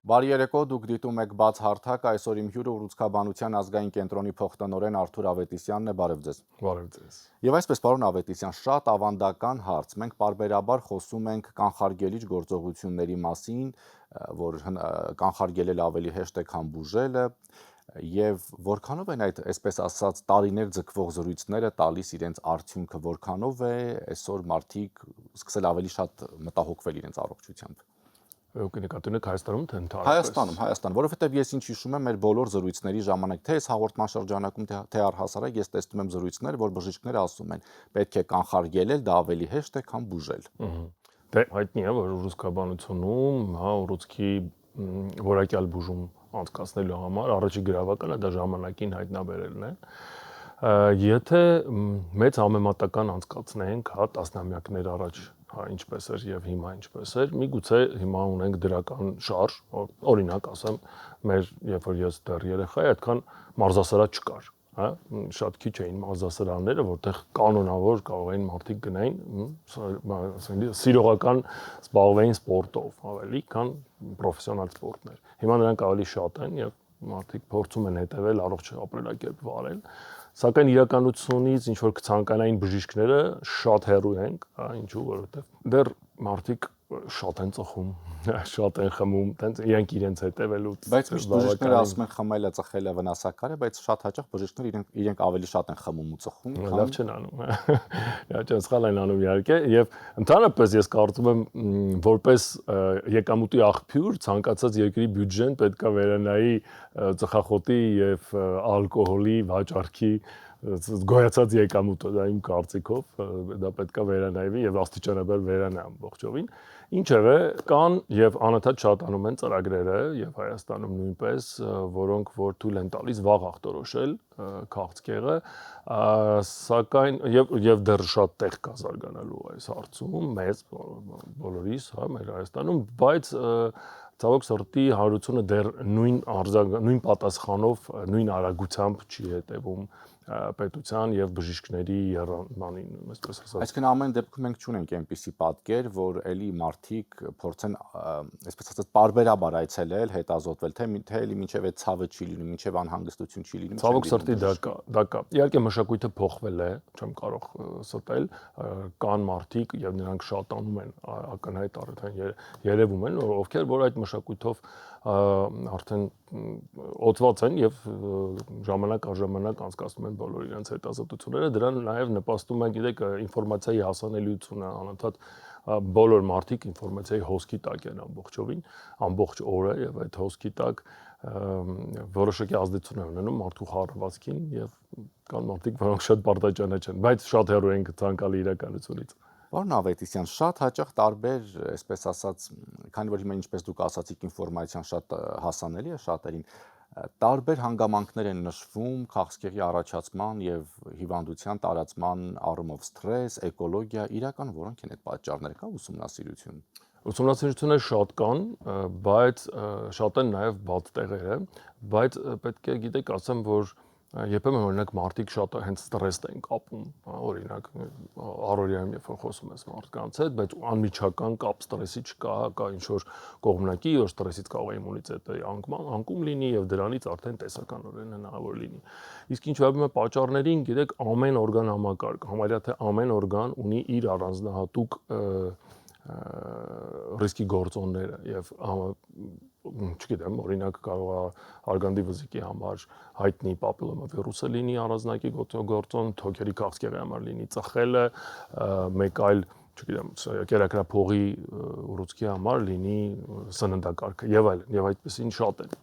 Բարի երեկո, դուք դիտում եք բաց հարթակ, այսօր իմ հյուրը Ուռուցքաբանության ազգային կենտրոնի փոխտնօրեն Արթուր Ավետիսյանն է, բարև ձեզ։ Բարև ձեզ։ Եվ այսպես, պարոն Ավետիսյան, շատ ավանդական հարց, մենք պարբերաբար խոսում ենք կանխարգելիչ գործողությունների մասին, որ կանխարգելել ավելի հեշտ է, քան բուժելը, եւ որքանով են այդ, այսպես ասած, տարիներ ձգվող զրույցները տալիս իրենց արդյունքը, որքանով է այսօր մարդիկ սկսել ավելի շատ մտահոգվել իրենց առողջությամբ։ Ուղղակի նկատում եք Հայաստանում թե ընդհանրապես։ Հայաստան, որովհետև ես ինչ հիշում եմ մեր բոլոր զրույցների ժամանակ, թե այս հաղորդման շրջանակում, թե առհասարակ ես տեսնում եմ զրույցներ, որ բժիշկները ասում են, պետք է կանխարգելել, դա ավելի հեշտ է, քան բուժել։ Դե հայտնի է, որ ուռուցքաբանությունում, ուռուցքի որակյալ բուժում անցկացնելու համար առաջի գրավականը դա ժամանակին հայտնաբերելն է։ Եթե մեծ համեմատական անցկացնենք, տասնամյակներ առաջ ինչպես էր եւ հիմա ինչպես էր, միգուցե հիմա ունենք դրական շարժ, օրինակ ասեմ, մեր երբ որ ես դեռ երեխա էի, այդքան մարզասրահ չկար, հա, շատ քիչ էին մարզասրահները, որտեղ կանոնավոր կարող էին մարդիկ գնային, սիրողական զբաղվեին սպորտով, ավելի քան պրոֆեսիոնալ սպորտներ։ Հիմա նրանք ավելի շատ են եւ մարդիկ փորձում են հետեւել առողջ ապրելակերպ վարել, սակայն իրականությունից ինչ որ կցանկանային բժիշկները շատ հեռու ենք, ինչու, որովհետեւ դեռ մարդիկ շատ են ծխում, շատ են խմում, տենց իրենք իրենց հետևելուց։ Բայց միշտ բժիշկները ասում են խմելը, ծխելը վնասակար է, բայց շատ հաճախ բժիշկները իրենք ավելի շատ են խմում ու ծխում, քան լավ չեն անում։ Իհարկե սխալ են անում իհարկե, եւ ընդհանրապես ես կարծում եմ որպես եկամուտի աղբյուր ցանկացած երկրի բյուջեն պետքա վերանայի ծխախոտի եւ ալկոհոլի վաճառքի գոյացած եկամուտը, դա իմ կարծիքով, դա պետքա վերանայվի եւ աստիճանաբար վերանա ամբողջովին։ Ինչևէ, կան եւ անընդհատ շատանում են ծրագրերը եւ Հայաստանում նույնպես, որոնք որ թույլ են տալիս վաղ ախտորոշել քաղցկեղը, սակայն եւ դեռ շատ տեղ կա զարգանալու այս հարցում, մեծ բոլորիս, հա, մեր Հայաստանում, բայց ցավոք սրտի հարությունը դեռ նույն պատասխանով, նույն արագությամբ չի հետևում պետության եւ բժիշկների եռանմանին, այսպես ասած։ Այսինքն ամեն դեպքում մենք չունենք այնպիսի պատկեր, որ էլի մարդիկ փորձեն, այսպես ասած, պարբերաբար այցելել, հետազոտվել, թե էլի մինչեւ այդ ցավը չի լինում, մինչեւ անհանգստություն չի լինում։ Ցավոք սրտի դա կա։ Իհարկե մշակույթը փոխվել է, չեմ կարող ստել, կան մարդիկ եւ նրանք շատանում են, ակնհայտ արդեն երևում են, ովքեր որ այդ մշակույթով արդեն օծված են եւ ժամանակ առ ժամանակ անցկացնում են բոլոր իրենց հետազոտությունները, դրան նաեւ նպաստում է, գիտեք, ինֆորմացիայի հասանելիությունը, անընդհատ բոլոր մարդիկ ինֆորմացիայի հոսքի տակ են ամբողջովին, ամբողջ օրը եւ այդ հոսքի տակ որոշակի ազդեցություն է ունենում մարդու հարվածքին եւ կան մարդիկ, որոնք շատ պարտաճանաչ են, բայց շատ հեռու են ցանկալի իրականությունից։ Պարոն Ավետիսյան, շատ հաճախ տարբեր, այսպես ասած, քանի որ հիմա ինչպես դուք ասացիք, ինֆորմացիան շատ հասանելի է շատերին, տարբեր հանգամանքներ են նշվում քաղցկեղի առաջացման եւ հիվանդության տարածման առումով սթրես, էկոլոգիա, իրական որոնք են այդ պատճառները, կա ուսումնասիրություն։ Ուսումնասիրությունները շատ կան, բայց շատ են նաև բաց տեղերը, բայց պետք է գիտեք ասեմ, որ երբեմն օրինակ մարդիկ շատ հենց ստրես են կապում, օրինակ առօրյայում երբ որ խոսում ես մարդկանց հետ, բայց անմիջական կապ ստրեսի չկա, կա ինչ որ կողմնակի, որ ստրեսից կարող է իմունիտետը անկում լինի եւ դրանից արդեն տեսականորեն հնարավոր լինի։ Իսկ ինչ վերաբերում է պատճառներին, գիտեք, ամեն օրգան համակարգ, համարյա թե ամեն օրգան ունի իր առանձնահատուկ ռիսկի գործոնները եւ չգիտեմ, օրինակ կարող է արգանդի վզիկի համար հայտնի պապիլոմավիրուսը լինի առանձնակի գործոն, թոքերի քաղցկեղի համար լինի ծխելը, մեկ այլ, չգիտեմ, կերակրափողի ուռուցքի համար լինի սննդակարգը եւ այլն, եւ այդպեսին շատ են։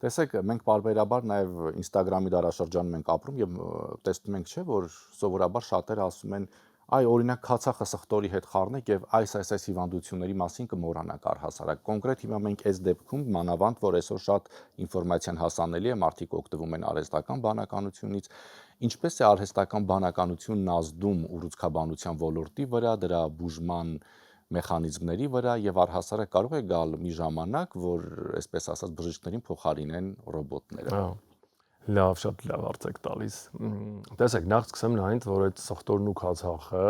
Տեսեք, մենք պարբերաբար նաեւ Instagram-ի դարաշրջանում ենք ապրում եւ տեսնում ենք, չէ, որ սովորաբար շատերը ասում են այ օրինակ քացախը սխտորի հետ խառնեք եւ այս հիվանդությունների մասին կմոռանաք առհասարակ։ Կոնկրետ հիմա մենք այս դեպքում մանավանդ որ այսօր շատ ինֆորմացիան հասանելի է, մարդիկ օգտվում են արհեստական բանականությունից, ինչպես է արհեստական բանականությունն ազդում ուռուցքաբանության ոլորտի վրա, դրա բուժման մեխանիզմների վրա եւ առհասարակ կարող է գալ մի ժամանակ, որ այսպես ասած բժիշկներին փոխարինեն ռոբոտները։ Լավ, շատ լավ հարց եք տալիս։ Տեսեք, նախ սկսեմ նրանից, որ այդ սխտորն ու քացախը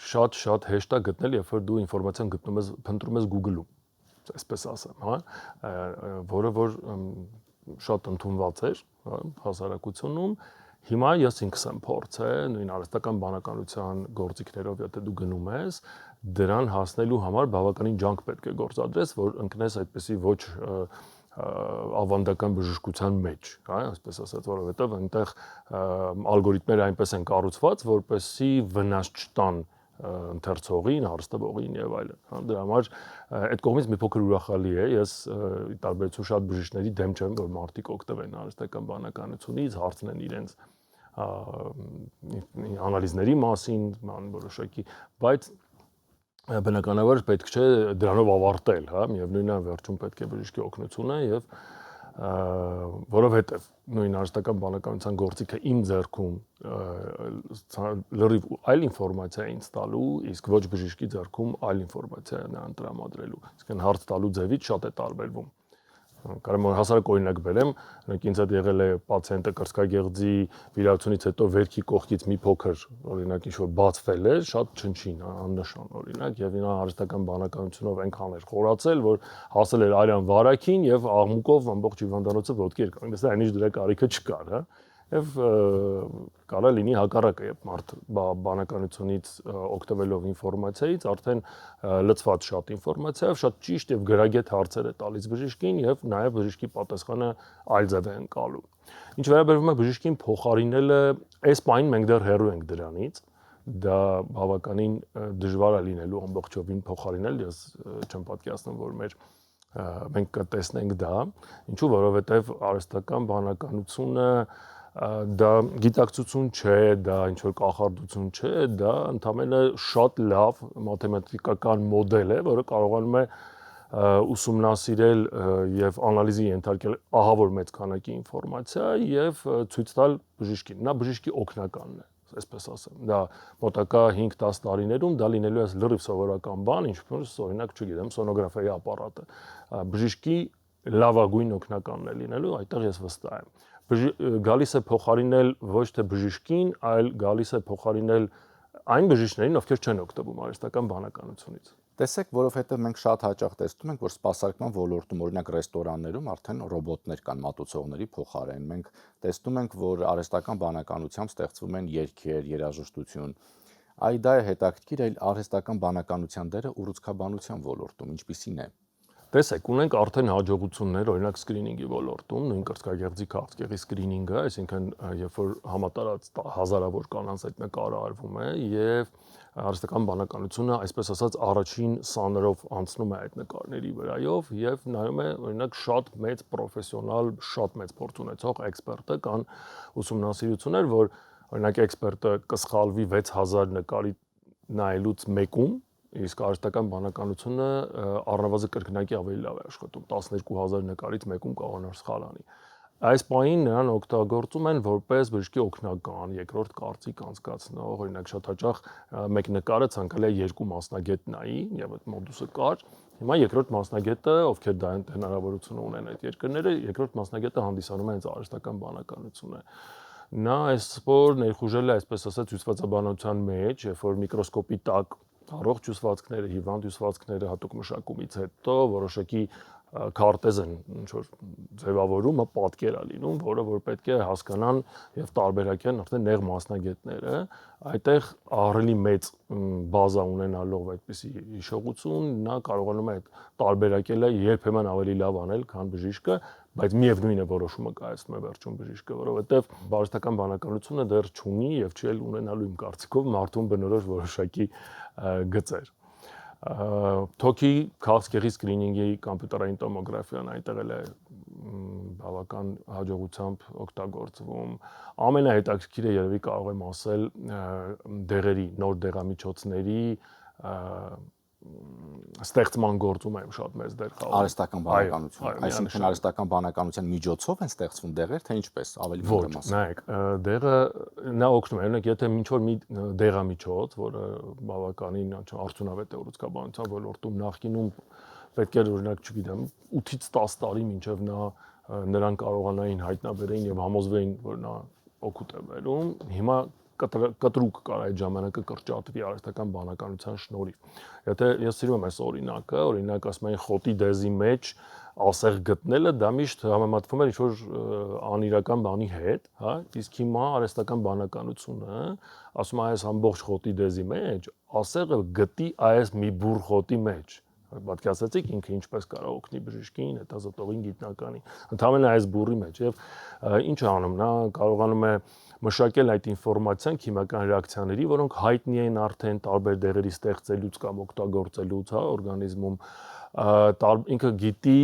շատ հեշտ է գտնել, երբ որ դու ինֆորմացիան փնտրում ես Google-ում։ այսպես ասեմ, հա, որը որ շատ ընդունված էր, հա, հասարակությունում։ Հիմա ես ինքս եմ փորձել նույն արհեստական բանականության գործիքներով, եթե դու գնում ես, դրան հասնելու համար բավականին ջանք պետք է գործադրես, որ ընկնես այդպեսի ոչ ավանդական բժշկության մեջ, հա, այսպես ասած, որովհետև այնտեղ ալգորիթմները այնպես են կառուցված, որպեսզի վնաս չտան ընթերցողին, հարստողին եւ այլն, հա, դրա համար այդ կողմից մի փոքր ուրախալի է, ես ի տարբերություն շատ բժիշկների դեմ չեմ, որ մարդիկ օգտվեն արհեստական բանականությունից, հարցնեն իրենց անալիզների մասին, որոշակի, բայց բնականաբար պետք չէ դրանով ավարտել, հա, միևնույնն է վերջում պետք է բժշկի օգնությունը եւ որովհետեւ նույն արհեստական բանականության գործիքը իմ ձեռքում լրիվ այլ ինֆորմացիա է ինձ տալու, իսկ ոչ բժշկի ձեռքում այլ ինֆորմացիա է նրան տրամադրելու։ Իսկ այն հարց տալու ձևից շատ է տարբերվում։ Կարող եմ հասարակ օրինակ բերեմ, օրինակ ինձ հետ եղել է պացիենտը կրծքագեղձի վիրահատությունից հետո վերքի կողքից մի փոքր օրինակ ինչ-որ բացվել է, շատ չնչին, աննշան օրինակ, եւ նա արհեստական բանականությունով այնքան էր խորացել, որ հասել էր արյան վարակին եւ աղմուկով ամբողջ հիվանդանոցը ոտքի էր կանգնեցել, այնիշ դրա կարիքը չկար, հա։ Եվ կարող լինի հակառակը, երբ մարդ բանականությունից օգտվելով ինֆորմացիայից արդեն լցված շատ ինֆորմացիայով շատ ճիշտ եւ գրագետ հարցեր է տալիս բժշկին եւ նաեւ բժշկի պատասխանը այլ ձև է ընկալու։ Ինչ վերաբերում է բժշկին փոխարինելը, այս պահին մենք դեռ հեռու ենք դրանից, դա բավականին դժվար է լինելու ամբողջովին փոխարինել, ես չեմ պատկերացնում, որ մենք կտեսնենք դա, ինչու որովհետեւ արհեստական բանականությունը դա գիտակցություն չէ, դա ինչ-որ կախարդություն չէ, դա ընդհանրապես շատ լավ մաթեմատիկական մոդել է, որը կարողանում է ուսումնասիրել եւ անալիզի ենթարկել ահավոր մեծ քանակի ինֆորմացիա եւ ցույց տալ բժշկին։ Նա բժշկի օգնականն է, այսպես ասեմ։ Դա մոտակա 5-10 տարիներում դա լինելու է լրիվ սովորական բան, ինչպես օրինակ, չգիտեմ, սոնոգրաֆիայի ապարատը։ Բժշկի լավագույն օգնականն է լինելու, այդտեղ ես վստահ եմ։ Գալիս է փոխարինել ոչ թե բժշկին, այլ գալիս է փոխարինել այն բժիշկներին, ովքեր չեն օգտվում արհեստական բանականությունից։ Տեսեք, որովհետև մենք շատ հաճախ տեսնում ենք, որ սպասարկման ոլորտում, օրինակ ռեստորաններում արդեն ռոբոտներ կան մատուցողների փոխարեն։ Մենք տեսնում ենք, որ արհեստական բանականությամբ ստեղծվում են երգեր, երաժշտություն։ Այ դա է հետաքրքիր, այլ արհեստական բանականության դերը ուռուցքաբանության ոլորտում ինչպիսին է։ Տեսեք, ունենք արդեն հաջողություններ, օրինակ սկրինինգի ոլորտում, նույն կրծքագեղձի քաղցկեղի սկրինինգը, այսինքն երբ որ համատարած հազարավոր կանանց այդ նկարը արվում է եւ արհեստական բանականությունը, այսպես ասած, առաջին սաներով անցնում է այդ նկարների վրայով եւ նայում է օրինակ շատ մեծ պրոֆեսիոնալ, շատ մեծ փորձ ունեցող էքսպերտը կան ուսումնասիրություններ, որ օրինակ էքսպերտը կսխալվի 6000 նկարի նայելուց մեկում, իսկ արհեստական բանականությունը առնվազն կրկնակի ավելի լավ է աշխատում, 12000 նկարից մեկում կարողանար սխալ անի։ Այս պահին նրան օգտագործում են որպես բժշկի օգնական, երկրորդ կարծիք անցկացնող, օրինակ շատ հաճախ մեկ նկարը ցանկալի է երկու մասնագետ նայի, եւ այդ մոդուսը կար։ Հիմա երկրորդ մասնագետը, ովքեր դա հնարավորություն ունեն այդ երկրները, երկրորդ մասնագետը հանդիսանում է հենց արհեստական բանականությունը։ Նա այսօր ներխուժել է, այսպես ասած, հյուսվածաբանության մեջ, երբ որ միկրոսկոպի տակ առողջ հյուսվածքները, հիվանդ հյուսվածքները հատուկ մշակումից հետո որոշակի քարտեզ են ինչ-որ ձևավորումը պատկեր է լինում, որը որ պետք է հասկանան եւ տարբերակեն արդեն նեղ մասնագետները, այդտեղ ահռելի մեծ բազա ունենալով այդպիսի հիշողություն, նա կարողանում է այդ տարբերակելը երբեմն ավելի լավ անել, քան բժիշկը, բայց միևնույն է որոշումը կայացնում է վերջում բժիշկը, որովհետեւ արհեստական բանականությունը դեռ չունի եւ չի էլ ունենալու իմ կարծիքով մարդուն բնորոշ որոշակի գծեր։ Թոքի քաղցկեղի սկրինինգի կոմպյուտերային տոմոգրաֆիան այդտեղ էլ է բավական հաջողությամբ օգտագործվում։ Ամենահետաքրքիրը երևի կարող եմ ասել դեղերի, նոր դեղամիջոցների ստեղծման գործում եմ շատ մեծ դեր խաղում։ Արհեստական բանականություն, այսինքն արհեստական բանականության միջոցով են ստեղծվում դեղեր, թե ինչպես, ավելի ոչ, նայեք, դեղը նա օգնում է, օրինակ եթե ինչ-որ մի դեղամիջոց, որը բավականին արդյունավետ է ուռուցքաբանության ոլորտում, նախկինում պետք էր օրինակ, չգիտեմ, 8-ից 10 տարի մինչև նրան կարողանային հայտնաբերեին եւ համոզվեին, որ նա օգուտ է բերում, հիմա կտրուկ կար այդ ժամանակը կրճատվի արհեստական բանականության շնորհիվ։ Եթե ես սիրում եմ այս օրինակը, օրինակ ասում են խոտի դեզի մեջ ասեղ գտնելը դա միշտ համեմատվում էր ինչ-որ անիրական բանի հետ, հա, իսկ հիմա արհեստական բանականությունը ասում է այս ամբողջ խոտի դեզի մեջ ասեղը գտի այս մի բուռ խոտի մեջ։ Պատկերացրեցիք ինքը ինչպես կարող օգնի բժշկին, հետազոտողին, գիտնականին, ընդհանրապես այս բուռի մեջ եւ ինչ է անում, նա կարողանում է մշակել այդ ինֆորմացիան քիմիական ռեակցիաների, որոնք հայտնի են արդեն տարբեր դեղերի ստեղծելուց կամ օգտագործելուց, հա, օրգանիզմում ինքը գիտի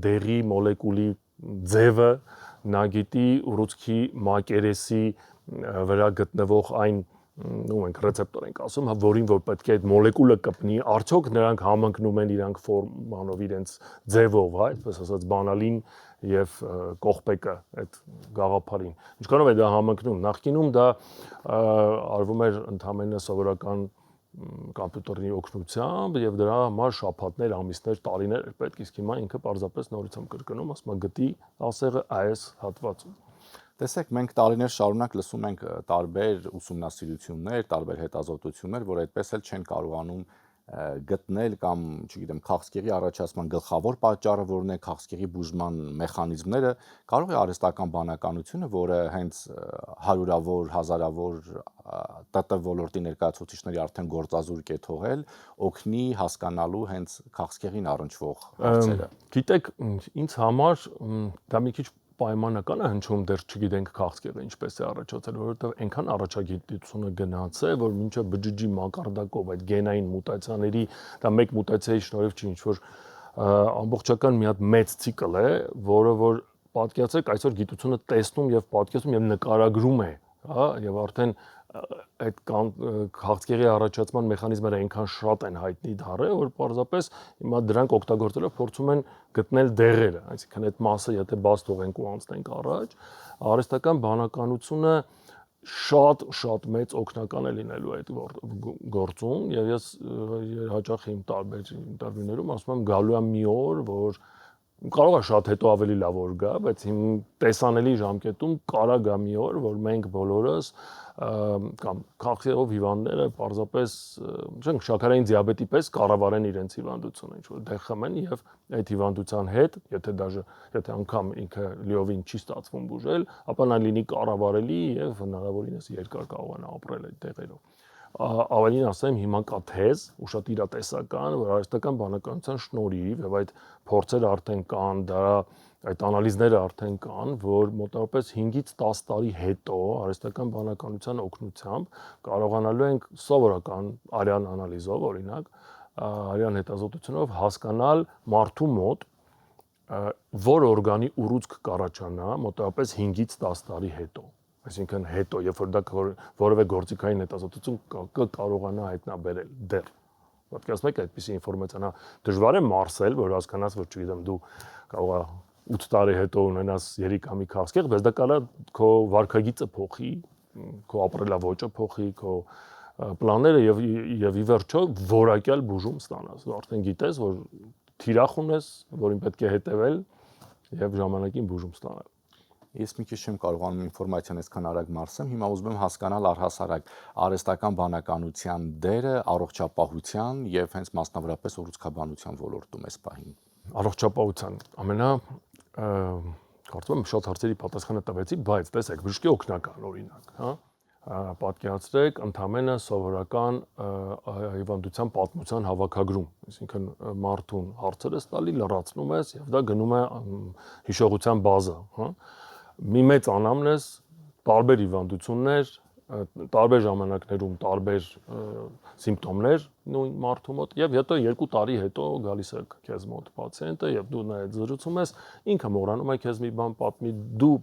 դեղի մոլեկուլի ձևը, նա գիտի ուռուցքի մակերեսի վրա գտնվող այն մենք ռեցեպտոր ենք ասում, որին որ պետք է այդ մոլեկուլը կպնի, արդյոք նրանք համընկնում են իրանք ֆորմանով իրենց ձևով, հա, այսպես ասած բանալին եւ կողպեկը այդ գաղափարին։ Ինչքանով է դա համընկնում։ Նախկինում դա արվում էր ընդհանրապես սովորական կոմպյուտերի օգնությամբ եւ դրա համար շաբաթներ, ամիսներ, տարիներ պետք, իսկ հիմա ինքը պարզապես նորից եմ կրկնում, ասում եմ գտի ասեղը այս հատվածում։ Տեսեք, մենք տարիներ շարունակ լսում ենք տարբեր ուսումնասիրություններ, տարբեր հետազոտություններ, որ այդպես էլ չեն կարողանում գտնել կամ, չգիտեմ, քաղցկեղի առաջացման գլխավոր պատճառը որն է, քաղցկեղի բուժման մեխանիզմները, կարող է արհեստական բանականությունը, որը հենց հարյուրավոր, հազարավոր ՏՏ ոլորտի ներկայացուցիչների արդեն գործազուրկ է թողել, օգնի հասկանալու հենց քաղցկեղին առնչվող հարցերը։ Գիտեք, ինձ համար դա մի քիչ պայմանական է հնչում, դեռ չգիտենք քաղցկեղը ինչպես է առաջացել, որովհետև այնքան առաջագիտությունը գնացել, որ մինչև բջջի մակարդակով այդ գենային մուտացիաների, դա մեկ մուտացիայի շնորհիվ չի ինչ-որ ամբողջական մի հատ մեծ ցիկլ է, որը որ պատկերացրեք այսօր գիտությունը տեսնում եւ պատկերացնում եւ նկարագրում է, հա, եւ արդեն այդ քաղցկեղի առաջացման մեխանիզմները այնքան շատ են հայտնի դառել, որ պարզապես հիմա դրանք օգտագործելով փորձում են գտնել դեղերը, այսինքն այդ մասը եթե բաց թողենք ու անցնենք առաջ, արհեստական բանականությունը շատ մեծ օգնական է լինելու այդ գործում եւ ես հաճախ իմ տարբեր ինտերվյուներում ասում եմ գալու է մի օր, որ կարող է շատ հետո ավելի լավ օր գա, բայց իմ տեսանելի ժամկետում կարա գա մի օր, որ մենք բոլորս կամ քաղցկեղով հիվանդները պարզապես չենք շաքարային դիաբետի պես կառավարեն իրենց հիվանդությունը, ինչ որ դեղ խմեն եւ այդ հիվանդության հետ, եթե անգամ ինքը լիովին չի ստացվում բուժել, ապա նա լինի կառավարելի եւ հնարավորինս երկար կարողանա ապրել այդ դեղերով։ Ավելին ասեմ, հիմա կա թեզ, ու շատ իրատեսական, որ արհեստական բանականության շնորհիվ եւ այդ փորձերը արդեն կան, դա այդ անալիզները արդեն կան, որ մոտավորապես 5-ից 10 տարի հետո արհեստական բանականության օգնությամբ կարողանալու ենք սովորական արյան անալիզով, օրինակ, արյան հետազոտությունով հասկանալ մարդու մոտ որ օրգանի ուռուցք կառաջանա մոտավորապես 5-ից 10 տարի հետո։ Այսինքն հետո, երբ որ դա որևէ գործիքային հետազոտություն կարողանա հայտնաբերել դեռ։ Պատկերացնեք այդպիսի ինֆորմացիան, դժվար է մարսել, որ հասկանաս, որ չգիտեմ, դու կարող ես 8 տարի հետո ունենաս երիկամի քաղցկեղ, բայց դա կարա քո վարքագիծը փոխի, քո ապրելաոճը փոխի, քո պլանները եւ ի վերջո որակյալ բուժում ստանաս։ Դու արդեն գիտես, որ թիրախ ունես, որին պետք է հետևել եւ ժամանակին բուժում ստանալ։ Ես մի քիչ չեմ կարողանում ինֆորմացիան այսքան արագ մարսեմ, հիմա ուզում եմ հասկանալ առհասարակ արհեստական բանականության դերը առողջապահության եւ հենց մասնավորապես ուռուցքաբանության ոլորտում այս պահին։ Առողջապահության կարծում եմ շատ հարցերի պատասխանը տվեցի, բայց տեսեք, բժշկի օգնական օրինակ, հա, պատկերացրեք ընդամենը սովորական հիվանդության պատմության հավաքագրում, այսինքն մարդուն հարցեր ես տալի, լրացնում ես եւ դա գնում է հիշողության բազա, հա։ Մի մեծ անամնեզ, տարբեր հիվանդություններ, տարբեր ժամանակներում տարբեր սիմպտոմներ նույն մարդու մոտ եւ հետո 2 տարի հետո գալիս է քեզ մոտ պացիենտը եւ դու նայած զրուցում ես, ինքը մոռանում է քեզ մի բան պատմի, դու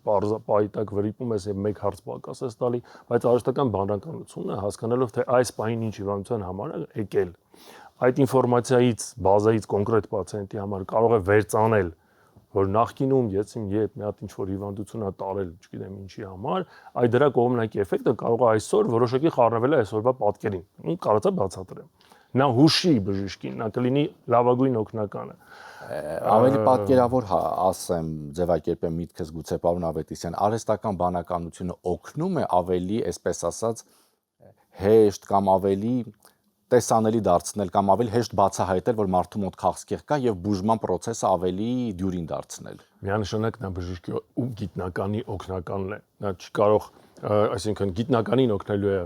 պայտակ վրիպում ես եւ մեկ հարց պակաս ես տալի, բայց արհեստական բանականությունը հասկանալով թե այս պահին ինչ հիվանդության համար է եկել, այդ ինֆորմացիայից, բազայից կոնկրետ պացիենտի համար կարող է վերցանել որ նախկինում ես իմ երբ մի հատ ինչ-որ հիվանդություն է տարել, չգիտեմ ինչի համար, այդ դրա կողմնակի էֆեկտը կարող է այսօր որոշակի խառնվել է այսօրվա պատկերին։ Ու կարծա բացատրեմ։ նա հուշի բժիշկին, նա կլինի լավագույն օգնականը։ Ավելի պատկերավոր ասեմ, ձևակերպեմ միտքս գուցե պարոն Ավետիսյան, արհեստական բանականությունը օգնում է ավելի, այսպես ասած, հեշտ կամ ավելի տեսանելի դարձնել կամ ավելի հեշտ բացահայտել, որ մարդու մոտ քաղցկեղ կա եւ բուժման process-ը ավելի դյուրին դարձնել։ Միանշանակ նա բժշկի ու գիտնականի օգնականն է։ Նա չի կարող, այսինքն գիտնականին օգնելու է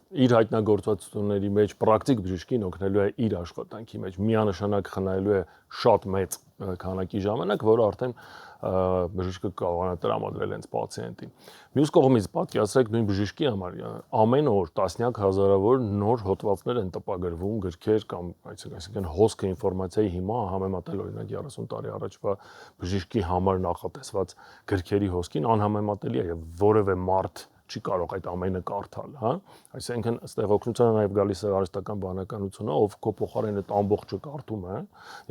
իր հայտնագործությունների մեջ, պրակտիկ բժշկին օգնելու է իր աշխատանքի մեջ, միանշանակ խնայելու է շատ մեծ քանակի ժամանակ, որը արդեն բժիշկը կարողանա տրամադրել հենց պացիենտին։ Մյուս կողմից պատկերացրեք նույն բժշկի համար ամեն օր տասնյակ հազարավոր նոր հոդվածներ են տպագրվում, գրքեր կամ այսինքն հոսքը ինֆորմացիայի հիմա համեմատել օրինակ 30 տարի առաջվա բժշկի համար նախատեսված գրքերի հոսքին անհամեմատելի է եւ որևէ մարդ չի կարող այդ ամենը կարդալ, հա? Այսինքն այստեղ օգնությունը նաև գալիս է արհեստական բանականությունը, ով քո փոխարեն այդ ամբողջը կարդում է,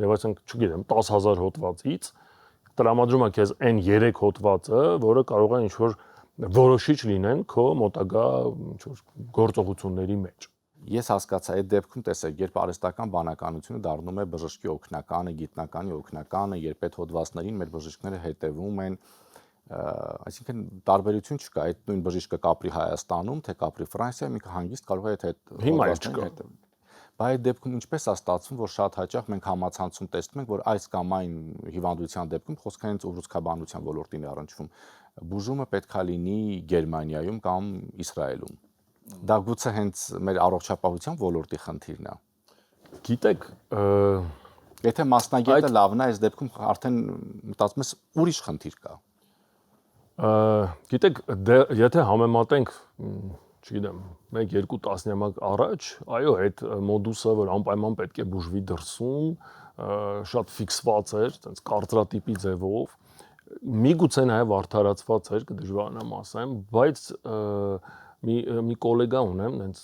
եւ այսինքն, չգիտեմ, 10000 հոդվածից տրամադրում է քեզ այն 3 հոդվածը, որը կարող է ինչ-որ որոշիչ լինեն քո մոտակա ինչ-որ գործողությունների մեջ։ Ես հասկացա, այդ դեպքում տեսեք, երբ արհեստական բանականությունը դառնում է բժշկի օգնականը, գիտնականի օգնականը, երբ այդ հոդվածներին մեր բժիշկները հետևում են, այսինքն տարբերություն չկա, այդ նույն բժիշկը կապրի Հայաստանում, թե կապրի Ֆրանսիայում, ինքը հանգիստ կարող է այդ հոդվածներին հետևել։ Բայց այդ դեպքում ինչպես է ստացվում, որ շատ հաճախ մենք համացանցում տեսնում ենք, որ այս կամ այն հիվանդության դեպքում խոսքը հենց ուռուցքաբանության ոլորտին է առնչվում։ Բուժումը պետքա լինի Գերմանիայում կամ Իսրայելում։ Դա գուցե հենց մեր առողջապահության ոլորտի խնդիրն է։ Գիտեք, եթե մասնագետը լավն է, այս դեպքում արդեն մտածում ես ուրիշ խնդիր կա։ Գիտեք, եթե համեմատենք, չգիտեմ, 1-2 տասնամյակ առաջ, այո, այդ մոդուսը, որ անպայման պետք է բուժվի դրսում, շատ ֆիքսված էր, այտենց կարծրատիպի ձևով, միգուցե նաև արդարացված էր, կդժվարանամ ասեմ, բայց մի գոլեգա ունեմ, հենց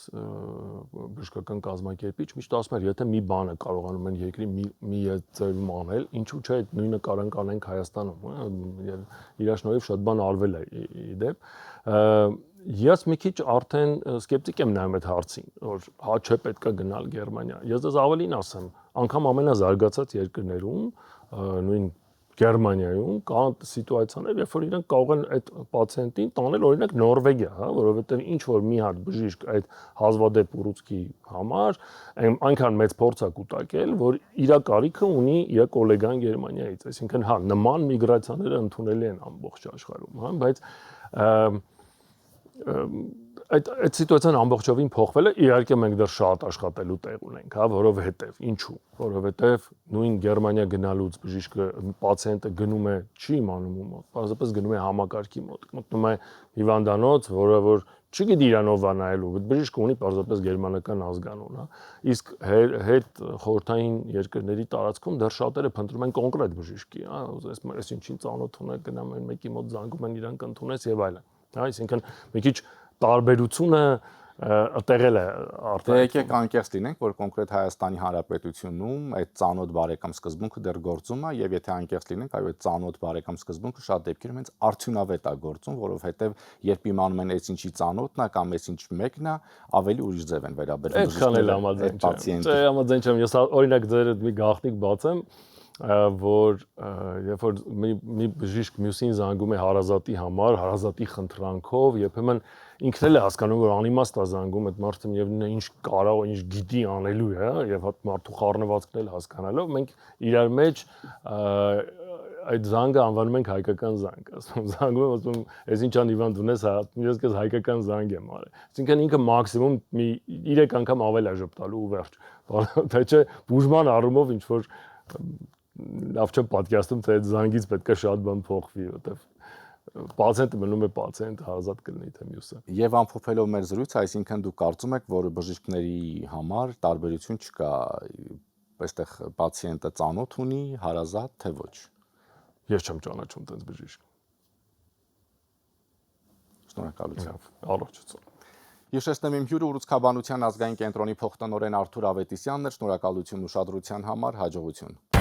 բժշկական կազմակերպիչ, միշտ ասում էր, եթե մի բանը կարողանում են երկրի մի ձևում անել, ինչու՞ չէ այդ նույնը կարող անենք Հայաստանում, իր շնորհիվ շատ բան արվել է ի դեպ։ Ես մի քիչ արդեն սկեպտիկ եմ նայում այդ հարցին, որ հա չէ պետքա գնալ Գերմանիա։ Ես դες ավելին ասեմ, անգամ ամենազարգացած երկրներում, նույն Գերմանիայում կա սիտուացիաներ, երբ որ իրենք կարող են այդ պացիենտին տանել օրինակ Նորվեգիա, հա, որովհետև ինչ որ մի հատ բժիշկ այդ հազվադեպ ուռուցքի համար այնքան մեծ փորձ է կուտակել, որ իր կարիքը ունի իր գոլեգան Գերմանիայից, այսինքն հա նման միգրացիաները ընդունելի են ամբողջ աշխարհում, հա, բայց այդ սիտուացիան ամբողջովին փոխվել է, իհարկե մենք դեռ շատ աշխատելու տեղ ունենք, հա, որովհետև ինչու, որովհետև նույն Գերմանիա գնալուց բժիշկը պացիենտը գնում է, չի իմանում ու մոտ, բացապես գնում է համակարգի մոտ, մտնում է հիվանդանոց, որը որ չգիտի իրանով է նայելու, բժիշկը ունի պարզապես գերմանական ազգանուն, հա, իսկ հետ խորհրդային երկրների տարածքում դեռ շատերը փնտրում են կոնկրետ բժիշկի, հա, այս ինչին ծանոթ ունեք, գնամ այն մեկի մոտ զանգում են իրան կընդունես եւ այլն, հա, այսինքն մի քիչ տարբերությունը ըտեղել է արդեն։ Եկեք անկեղծ լինենք, որ կոնկրետ Հայաստանի Հանրապետությունում այդ ծանոթ բարեկամ սկզբունքը դեռ գործում է եւ եթե անկեղծ լինենք, այո, այդ ծանոթ բարեկամ սկզբունքը շատ դեպքերում հենց արդյունավետ է գործում, որովհետեւ երբ իմանում են այս ինչի ծանոթն է կամ այս ինչ մեկն է, ավելի ուրիշ ձև են վերաբերվում բժիշկները։ Չէ, համաձայն չեմ, ես օրինակ ձեր մի գաղտնիք բացեմ, որ երբ որ մի բժիշկ մյուսին զանգում է հարազատի համար, հարազատի խնդրանքով, երբեմն ինքն էլ է հասկանում, որ անիմաստ է զանգում այդ մարդը եւ ինչ կարող, ինչ գիտի անելու է, եւ հատ մարդու խառնվածքն էլ հասկանալով, մենք իրար մեջ այդ զանգը անվանում ենք հայկական զանգ, ասում զանգում եմ, ասում ես ինչան հիվանդ ունես, ես քեզ հայկական զանգ եմ արել։ Այսինքն ինքը մաքսիմում մի 3 անգամ ավել է ժպտալու ու վերջ։ Թե չէ բուժման առումով ինչ որ լավ չեմ պատկերացնում, թե այդ զանգից պետք է շատ բան փոխվի, որտեվ պացիենտը մնում է պացիենտ, հարազատ կլինի թե մյուսը։ Եվ ամփոփելով մեր զրույցը, այսինքն դուք կարծում եք, որ բժիշկների համար տարբերություն չկա, այստեղ պացիենտը ծանոթ ունի, հարազատ, թե ոչ։ Ես չեմ ճանաչում տենց բժիշկ։ Շնորհակալություն։ Առողջություն։ Հիշեցնեմ իմ հյուրը ուռուցքաբանության ազգային կենտրոնի փոխտնօրեն Արթուր Ավետիսյանն էր, շնորհակալություն ուշադրության համար, հաջողություն։